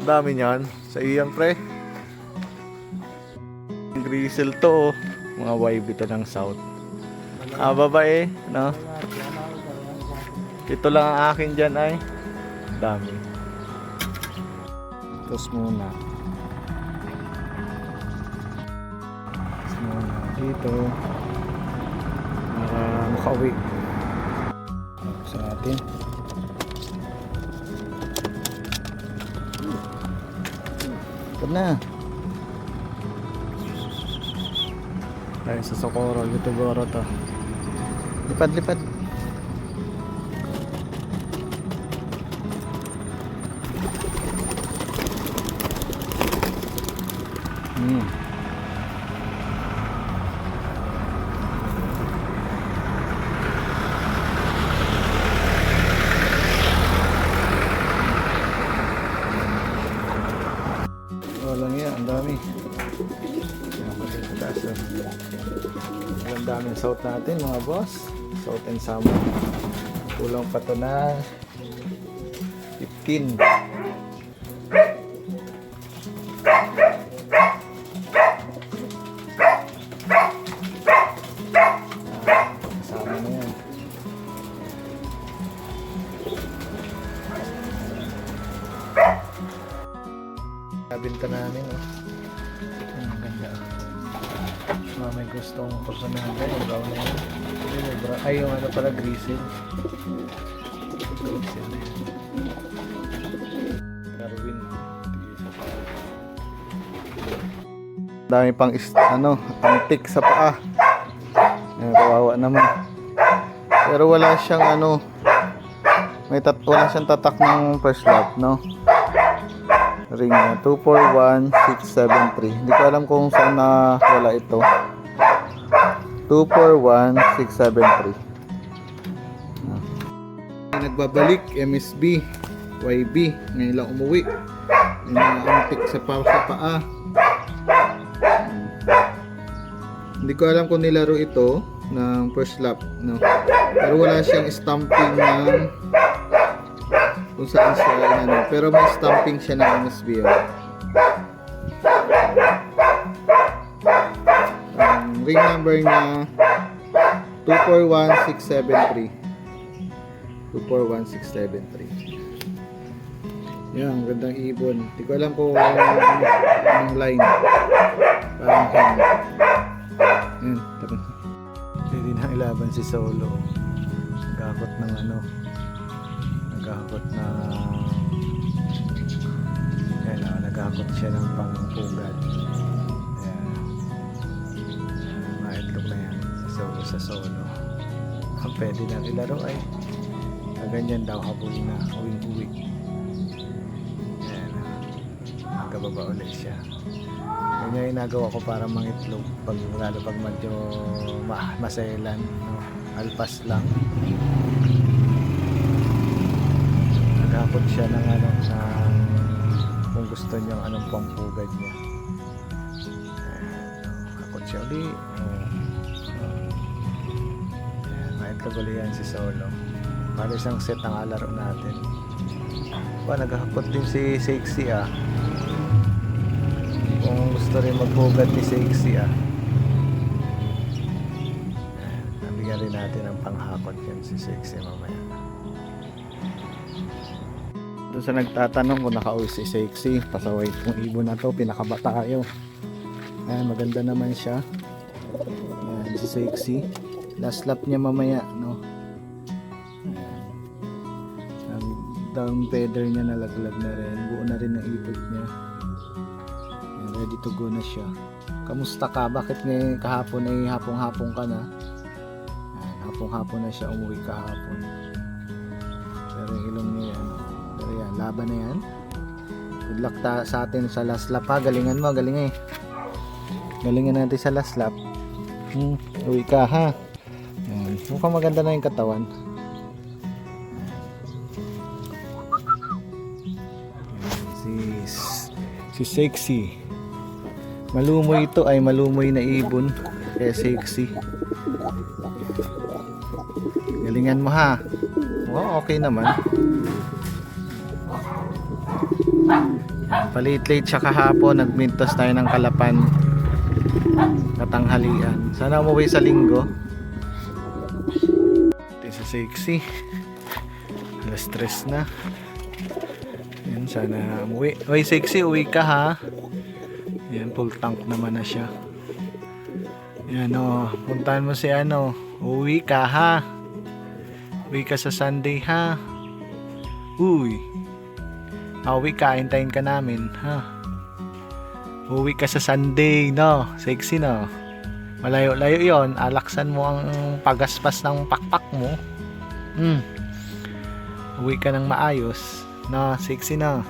dami niyan. Sa iyang pre. Grizzle to, oh. Mga YB to ng South. Babae, no? Ito lang ang akin dyan ay dami. Tapos muna. Dito para makauwi sa natin. Ito na tayo sa Socorro, Youtubero to. Lipad lipad. Walang yan, ang dami. Ang daming South natin mga boss. South and Summer. Kulang pa to na 15. Kasama na yan. Nabinta namin, oh. Ang ganda. May gustong personahe, yung brown na yan. Ay, yung ano pala, grizzle. Grizzle na yan. Darwin. Dami pang antik sa paa. Ayan, kawawa naman. Pero wala siyang wala siyang tatak ng first lap, no? Ring na 241673. Hindi ko alam kung saan na wala ito. 241673. Nagbabalik MSB YB ngayon lang umuwi. Antik sa paa. Hindi ko alam kung nilaro ito ng first lap, no? Pero wala siyang stamping ng kung saan siya pero may stamping siya ng MSB. Ring number niya 241673. 241673. Yan, gandang ibon. Hindi ko alam kung anong line. Parang hand. Yan, tara. Hindi na ilaban si Solo. Nagakot ng nagakot siya ng pangpugad. Maitlog na yan sa solo. Ang pwede na ilaro ay ganyan daw, habol na uwing-uwi. Magkababa ulit siya. Ganyan yung nagawa ko para mangitlog lalo pag medyo maselan, no? Alpas lang. Nagakot siya ng kung gusto niyang anong pampugad niya. Nagakot siya ulit. Maitlog ulit yan si Solo. Para isang set ang alaro natin. Nagahakot din si Sexy, kung gusto rin magpugad ni Sexy, nabigyan rin natin ng panghakot yan si Sexy mamaya. Doon sa nagtatanong kung nakauwi si Sexy, pasaway itong ibon na to, pinakabata kayo. Ayan, maganda naman siya. Ayan, si Sexy. Last lap niya mamaya, no? Ang down feather niya nalaglag na rin. Buo na rin ang ipot niya. Ayan, ready to go na siya. Kamusta ka? Bakit ngayon kahapon ay hapong-hapong ka na? Ayan, hapong-hapon na siya, umuwi kahapon. Pero yung ilong niya yan. Pero yan, laban na yan. Good luck sa atin sa last lap, ha. Galingan mo, galing eh. Galingan natin sa last lap. Uwi ka, ha. Yan. Mukhang maganda na yung katawan. Yan, si Sexy. Malumoy ito, ay malumoy na ibon. Kaya Sexy. Galingan mo, ha. Oh, okay naman. Palit-late siya kahapon, nagmintos tayo ng Kalapan katanghalian. Sana umuwi sa linggo. Ito sa sexy. Alas 3 na. Yan, sana umuwi. Oy, sexy, uwi ka ha. Yan, full tank naman na siya. Yan o, puntahan mo si ano. Uwi ka ha. Uwi ka sa Sunday ha. Uy. Uwi ka, hintayin ka namin ha. Uwi ka sa Sunday, no? Sexy, no? Malayo-layo yon. Alaksan mo ang pagaspas ng pakpak mo. Uwi ka ng maayos, no? Sexy, no?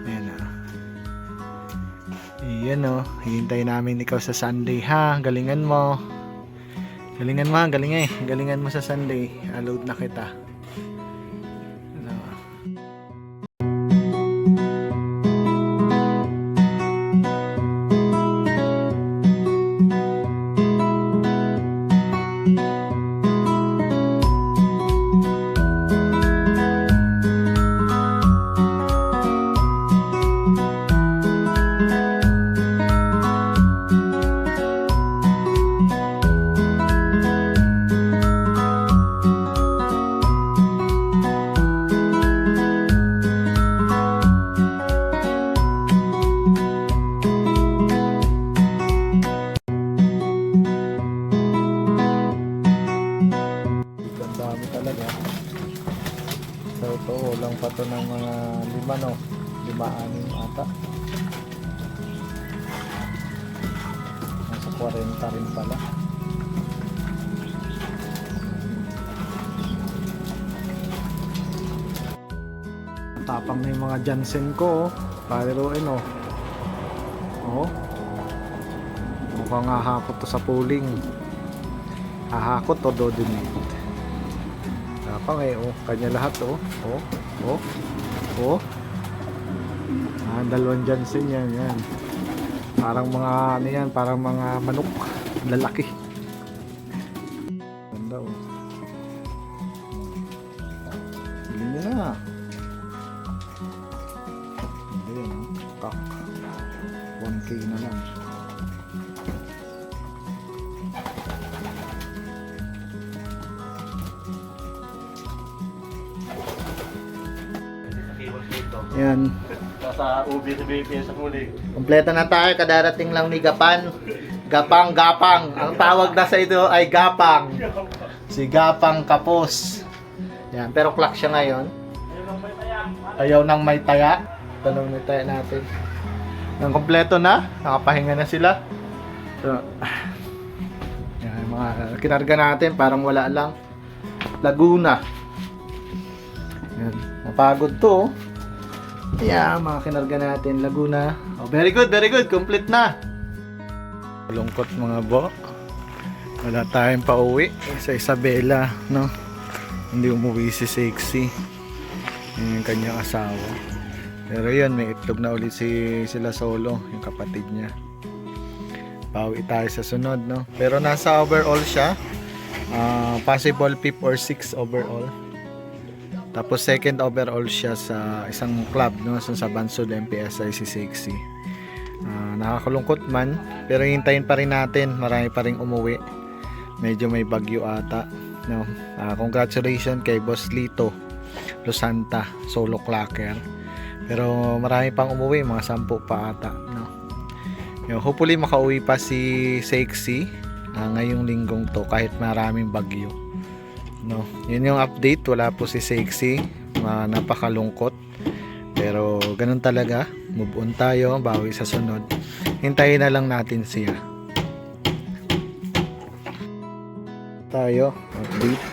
Ayan, no? Iyan, no? Hihintayin namin ikaw sa Sunday, ha? Galingan mo. Galingan mo, galing eh. Galingan mo sa Sunday. Load na kita. So ito, lang pa to ng mga 5, no? 5-6 ata. Nasa 40 rin pala. Tapang na yung mga Jansen ko, oh. Paliruin, oh. Oh. Mukhang hahakot to sa pooling. Hahakot o dodinate. Tapang eh, oh. Kanya lahat, oh. Oh. Oh. Oh. Dalawang Jansen yan, yan. Parang mga, ano yan, parang mga manok. Lalaki. Ganda, oh. Bilhin nyo na. Ayan, kak 1K na lang. Ayan, sa ubi sa BPS sa huli. kompleto na tayo. Kadarating lang ni Gapan. Gapang. Ang tawag na sa ito ay Gapang. Si Gapang Kapos. Yan, pero clock siya ngayon. Ayaw nang may taya. Tanong may taya natin. Ang kompleto na. Nakapahinga na sila. So, yan, mga kinarga natin. Parang wala lang. Laguna. Yan, napagod to. Yeah, mga kinarga natin. Laguna. Oh, very good. Complete na. Lungkot mga bo. Wala tayong pauwi sa Isabela, no? Hindi umuwi si Sexy. Yung kanyang asawa. Pero yun, may itlog na ulit sila Solo, yung kapatid niya. Pauwi tayo sa sunod, no? Pero nasa overall siya. Possible 5th or 6th overall. Tapos second overall siya sa isang club, no, sa Bansod MPSI si Sexy. Nakakalungkot man, pero hintayin pa rin natin, marami pa ring umuwi. Medyo may bagyo ata, no. Congratulations kay Boss Lito Losanta, solo clocker. Pero marami pang umuwi, mga 10 pa ata, no. Hopefully makauwi pa si Sexy ngayong linggong to kahit maraming bagyo. No, yun yung update. Wala po si Sexy. Napakalungkot. Pero ganun talaga. Move on tayo. Bawi sa sunod. Hintayin na lang natin siya. Tayo. Update.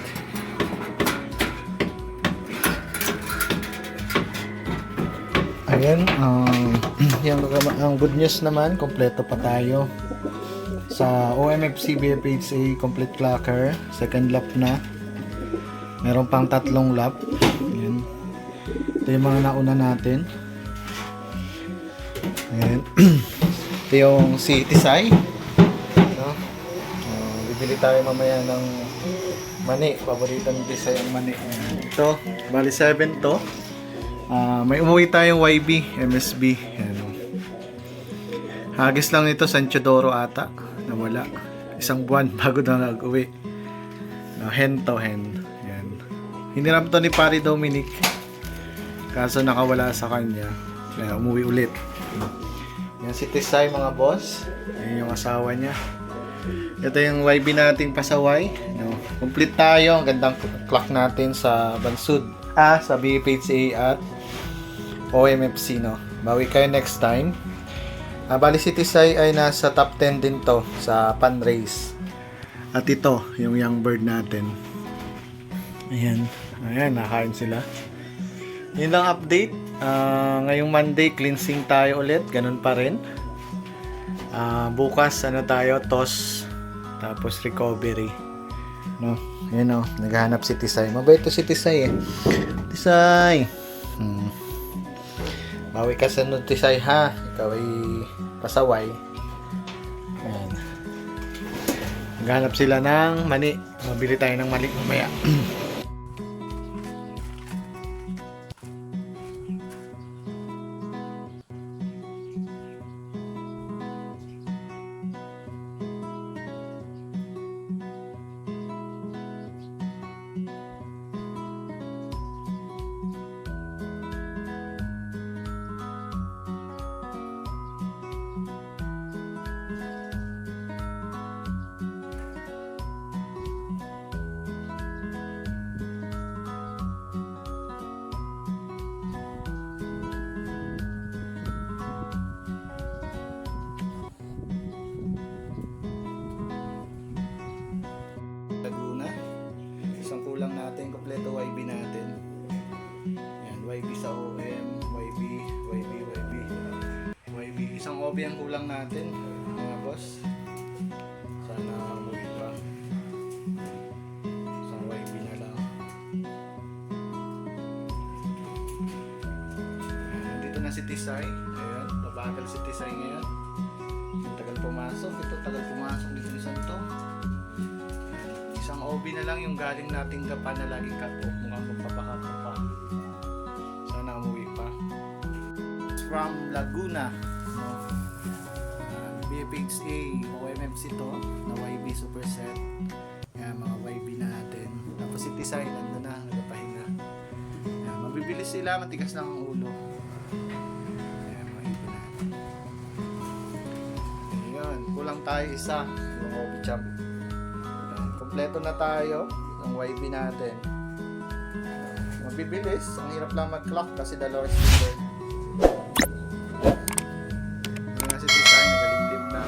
Ayan. Ang good news naman. Kompleto pa tayo. Sa OMFC BFHA complete clocker. Second lap na. Meron pang 3 lap. Ayan. Ito yung mga nauna natin. Ayan. Ito yung si Tisay. No? Bibili tayo mamaya ng mani. Paborito ni Tisay ang mani. Ayan. Ito, bali 7 to. May umuwi tayong YB, MSB. Ayan, oh. Hagis lang nito, San Teodoro ata. Nawala. Isang buwan bago na nag-uwi. Hen to hen. Ayan. Hiniram to ni Pari Dominic. Kaso nakawala sa kanya. Kaya umuwi ulit. Yan si Tisay mga boss. Yan yung asawa niya. Ito yung YB nating pasaway. No, complete tayo. Ang gandang clock natin sa Bansud. Sa BPHA at OMFC. No? Bawi kayo next time. Bali si Tisay ay nasa top 10 din to sa pan race. At ito, yung young bird natin. Ayan. Ayan, nakain sila. Yun lang update. Ngayong Monday, cleansing tayo ulit. Ganun pa rin. Bukas, tayo, toss. Tapos recovery. No? Ayan o, naghahanap si Tisay. Mabait to si Tisay eh. Tisay! Bawi ka sa Tisay ha. Ikaw ay pasaway. Ayan. Naghahanap sila ng mani. Mabili tayo ng mani mamaya. Laguna. Isang kulang natin, kompleto YB natin. Yan, YB sa OM, YB. Isang OB ang kulang natin, mga boss. Sana umuwi pa. Isang YB na lang. Yan, nandito na si Tisay. Ayan, babagal si Tisay ngayon. Tagal pumasok. Ito tagal pumasok dito sa to. Isang OB na lang yung galing nating gapa na laging cut-off. Mukhang magpapakato pa. Sana umuwi pa. From Laguna. No? BFXA, OMFC to. Na YB Superset. Yan, mga YB natin. Tapos si Tisay, nandun na. Nagapahinga. Yan, mabibilis sila. Matigas lang ang ulo. Yan, mga ibon natin. Ayun, kulang tayo isa. Yung OB champ. Kompleto na tayo ng YB natin. Mabibilis. Ang hirap lang mag-clock kasi dalawang speaker. Hindi nga si Tisay, nagalimlim na.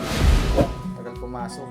Tagal pumasok.